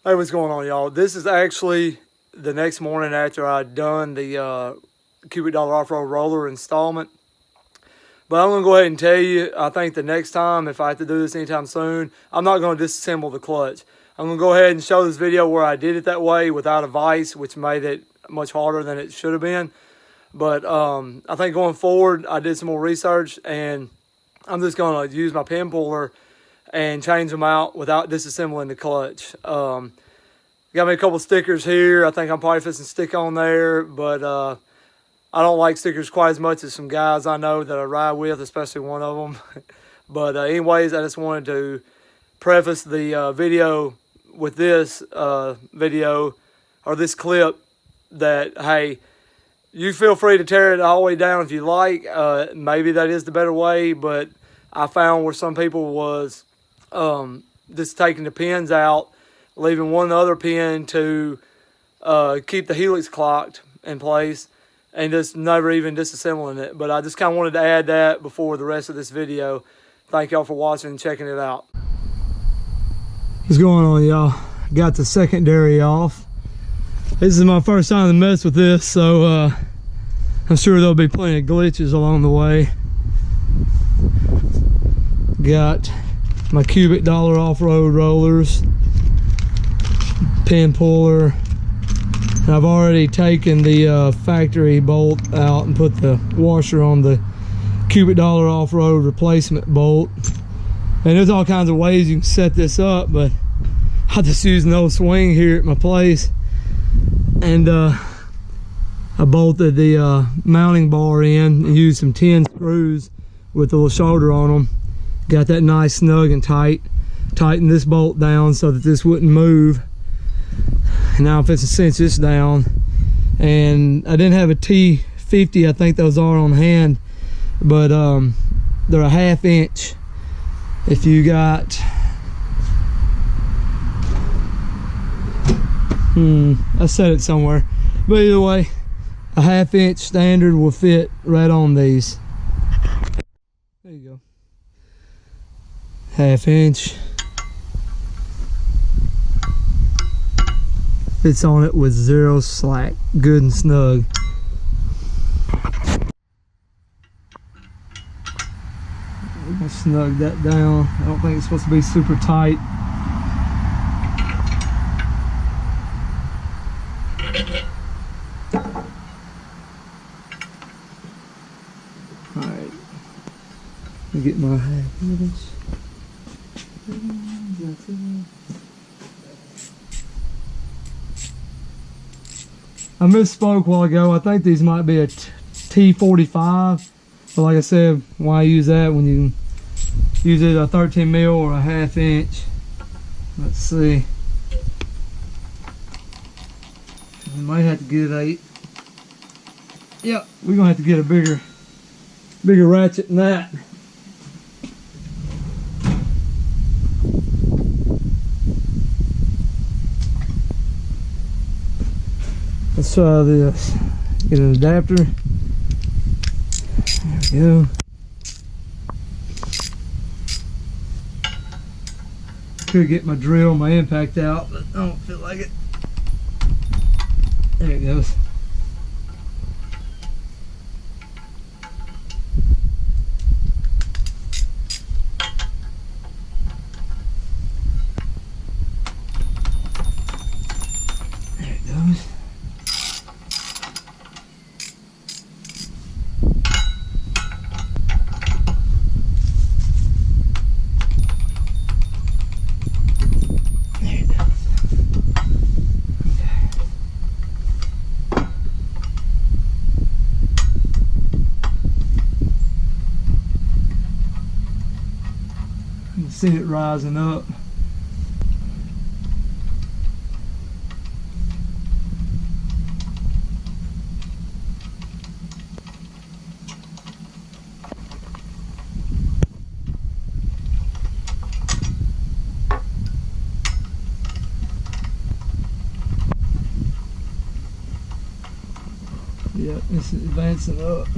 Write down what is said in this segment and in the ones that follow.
Hey, what's going on, y'all? This is actually the next morning after I'd done the cubic dollar off-road roller installment. But I'm going to go ahead and tell you, I think the next time, if I have to do this anytime soon, I'm not going to disassemble the clutch. I'm going to go ahead and show this video where I did it that way without a vise, which made it much harder than it should have been. But I think going forward, I did some more research, and I'm just going to use my pin puller and change them out without disassembling the clutch. Got me a couple stickers here. I think I'm probably fixing to stick on there, but I don't like stickers quite as much as some guys I know that I ride with, especially one of them. But anyways, I just wanted to preface the video with this video or this clip that, hey, you feel free to tear it all the way down if you like. Maybe that is the better way, but I found where some people was just taking the pins out, leaving one other pin to keep the helix clocked in place, and just never even disassembling it. But I just kind of wanted to add that before the rest of this video. Thank y'all for watching and checking it out. What's going on, y'all? Got the secondary off. This is my first time to mess with this, so I'm sure there'll be plenty of glitches along the way. Got my cubic dollar off-road rollers, pin puller. And I've already taken the factory bolt out and put the washer on the cubic dollar off-road replacement bolt. And there's all kinds of ways you can set this up, but I just used an old swing here at my place, and I bolted the mounting bar in and used some 10 screws with a little shoulder on them. Got that nice snug and tight. Tightened this bolt down so that this wouldn't move. And now I'm fixing to cinch this down. And I didn't have a T50, I think those are on hand, but they're a 1/2 inch. If you got, I set it somewhere, but either way, a 1/2 inch standard will fit right on these. There you go. 1/2 inch. Fits on it with 0 slack, good and snug. I'm gonna snug that down. I don't think it's supposed to be super tight. Alright, let me get my 1/2 inch. I misspoke a while ago. I think these might be a T45, but like I said, why use that when you can use it a 13 mil or a 1/2 inch? Let's see. We might have to get a. Yep, we're gonna have to get a bigger ratchet than that. Let's try this. Get an adapter. There we go. Could get my drill, my impact out, but I don't feel like it. There it goes. There it goes. See it rising up. Yep, it's advancing up.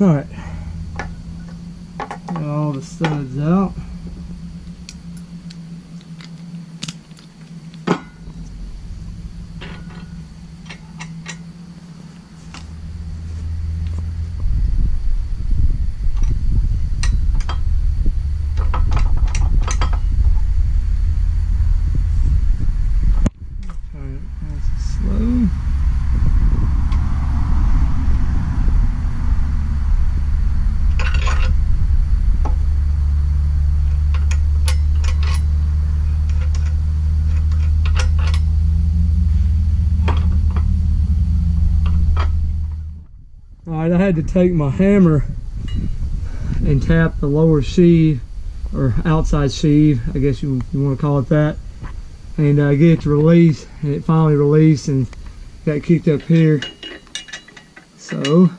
Alright, got all the studs out. Turn it nice and slow. Alright, I had to take my hammer and tap the lower sheave, or outside sheave, I guess you want to call it that, and get it to release, and it finally released and got kicked up here. So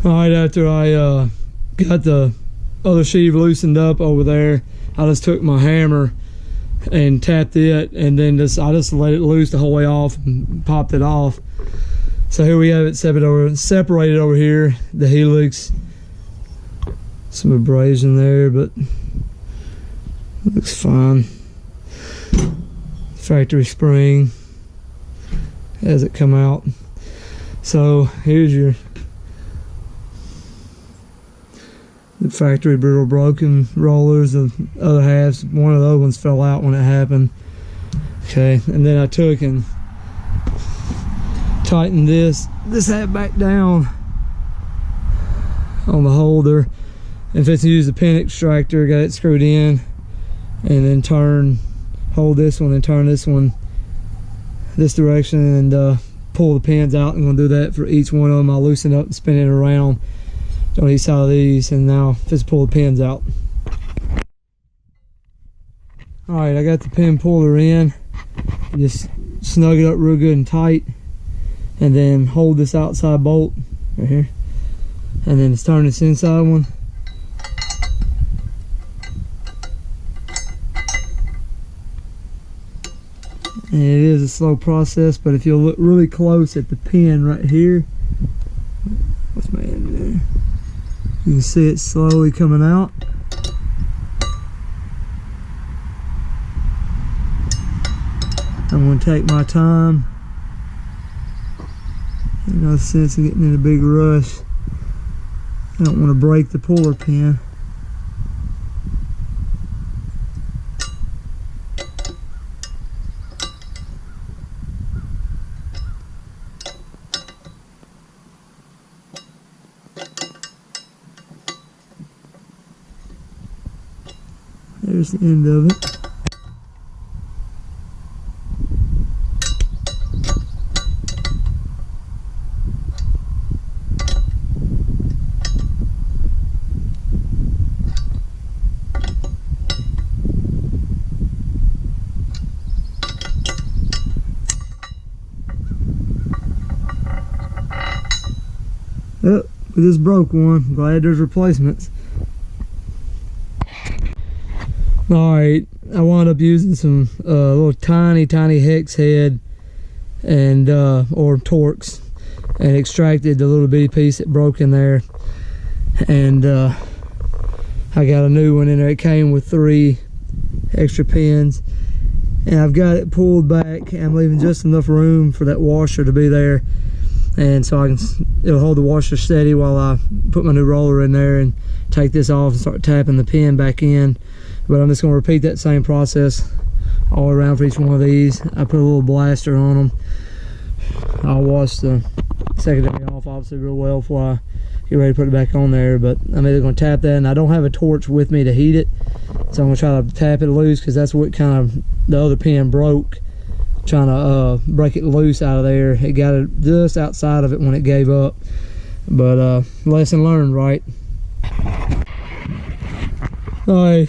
alright, after I got the other sheave loosened up over there, I just took my hammer and tapped it, and then I just let it loose the whole way off and popped it off. So here we have it separated over here, the helix. Some abrasion there, but looks fine. Factory spring as it come out. So here's the factory brittle broken rollers. The other halves, one of those ones fell out when it happened. Okay, and then I took and tightened this half back down on the holder, and if it's to use the pin extractor, got it screwed in, and then hold this one and turn this one this direction, and pull the pins out. I'm going to do that for each one of them. I'll loosen up and spin it around on each side of these, and now just pull the pins out. Alright, I got the pin puller in. Just snug it up real good and tight, and then hold this outside bolt right here, and then just turn this inside one. And it is a slow process, but if you look really close at the pin right here, what's my end there? You can see it slowly coming out. I'm going to take my time. No sense in getting in a big rush. I don't want to break the puller pin. There's the end of it. Oh, we just broke one. Glad there's replacements. Alright, I wound up using some little tiny hex head and or Torx, and extracted the little bitty piece that broke in there, and I got a new one in there. It came with 3 extra pins, and I've got it pulled back. I'm leaving just enough room for that washer to be there, and so it'll hold the washer steady while I put my new roller in there and take this off and start tapping the pin back in. But I'm just going to repeat that same process all around for each one of these. I put a little blaster on them. I'll wash the secondary off obviously real well before I get ready to put it back on there, but I'm either going to tap that, and I don't have a torch with me to heat it, so I'm going to try to tap it loose, because that's what kind of the other pin broke trying to break it loose out of there. It got it just outside of it when it gave up. But lesson learned, right? Alright,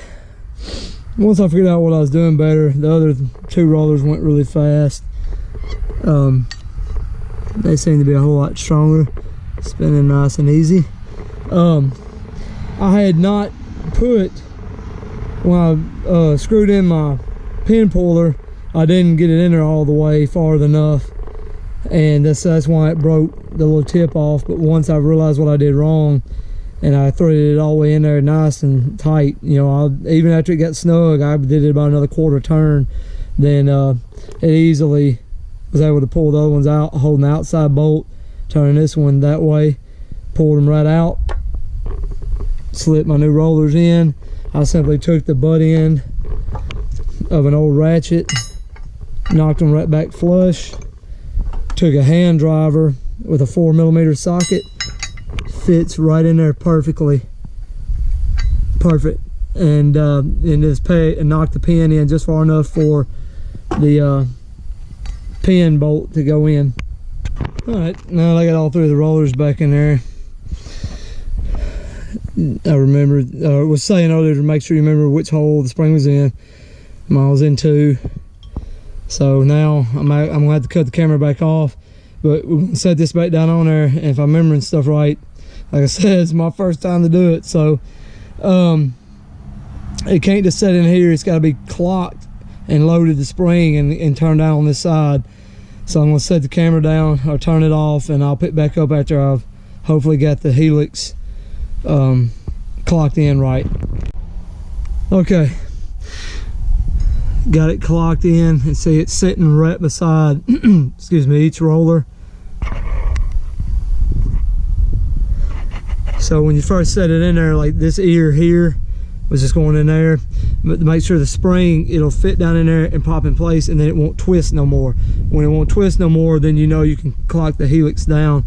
once I figured out what I was doing better, the other 2 rollers went really fast. They seem to be a whole lot stronger, spinning nice and easy. I had not put, when I screwed in my pin puller, I didn't get it in there all the way far enough, and that's why it broke the little tip off. But once I realized what I did wrong, and I threaded it all the way in there nice and tight, you know, even after it got snug, I did it about another 1/4 turn, then it easily was able to pull the other ones out, holding the outside bolt, turning this one that way, pulled them right out, slipped my new rollers in. I simply took the butt end of an old ratchet, knocked them right back flush, took a hand driver with a 4mm socket, fits right in there perfectly, perfect, and just knocked the pin in just far enough for the pin bolt to go in. All right, now I got all 3 of the rollers back in there. I remembered, was saying earlier to make sure you remember which hole the spring was in. Mine was in 2. So now I'm gonna have to cut the camera back off, but we're gonna set this back down on there. And if I'm remembering stuff right, like I said, it's my first time to do it, so it can't just set in here. It's got to be clocked and loaded the spring and turned down on this side. So I'm gonna set the camera down or turn it off, and I'll pick back up after I've hopefully got the helix clocked in right. Okay, got it clocked in, and see it's sitting right beside excuse me, each roller. So when you first set it in there, like this ear here was just going in there, but to make sure the spring, it'll fit down in there and pop in place, and then it won't twist no more. When it won't twist no more, then you know you can clock the helix down.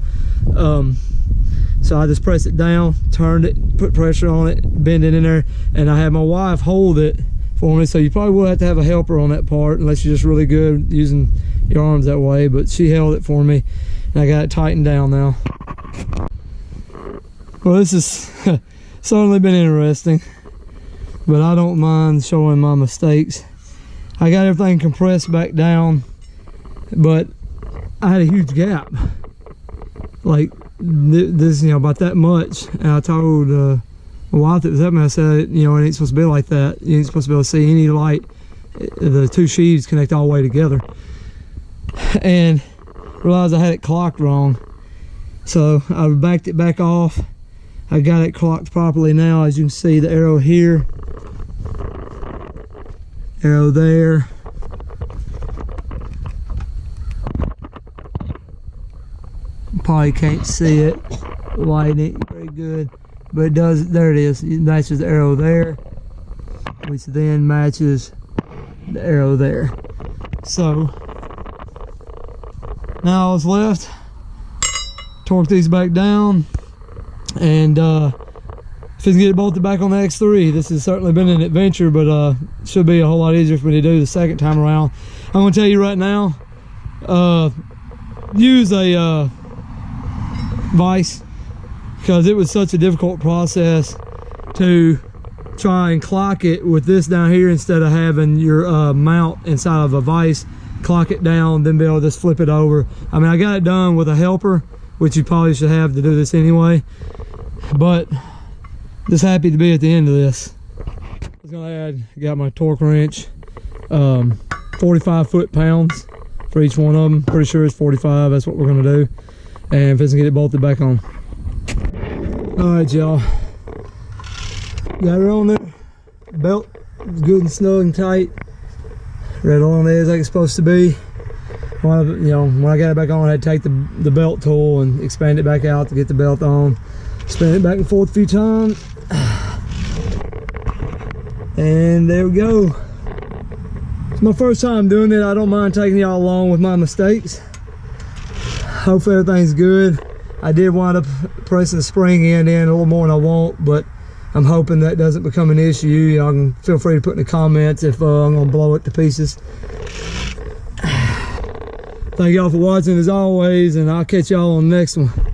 So I just pressed it down, turned it, put pressure on it, bend it in there, and I had my wife hold it for me. So you probably will have to have a helper on that part unless you're just really good using your arms that way, but she held it for me, and I got it tightened down now. Well, this has certainly been interesting, but I don't mind showing my mistakes. I got everything compressed back down, but I had a huge gap, like this, you know, about that much. And I told my wife that was up, and I said, you know, it ain't supposed to be like that. You ain't supposed to be able to see any light. The 2 sheaves connect all the way together, and realized I had it clocked wrong. So I backed it back off. I got it clocked properly now. As you can see, the arrow here, arrow there, probably can't see it, light it very good, but it does. There it is. It matches the arrow there, which then matches the arrow there. So now all that's left, torque these back down, and if I can get it bolted back on the X3. This has certainly been an adventure, but should be a whole lot easier for me to do the second time around. I'm going to tell you right now, use a vise, because it was such a difficult process to try and clock it with this down here instead of having your mount inside of a vise, clock it down, then be able to just flip it over. I mean, I got it done with a helper, which you probably should have to do this anyway, but just happy to be at the end of this. I was gonna add, got my torque wrench, 45 foot-pounds for each one of them. Pretty sure it's 45, that's what we're gonna do. And if it's gonna get it bolted back on. All right, y'all, got it on there. Belt is good and snug and tight, right along the edge like it's supposed to be. When I got it back on, I had to take the belt tool and expand it back out to get the belt on. Spin it back and forth a few times, and there we go. It's my first time doing it. I don't mind taking y'all along with my mistakes. Hopefully everything's good. I did wind up pressing the spring end in a little more than I want, but I'm hoping that doesn't become an issue. Y'all can feel free to put in the comments if I'm gonna blow it to pieces. Thank y'all for watching as always, and I'll catch y'all on the next one.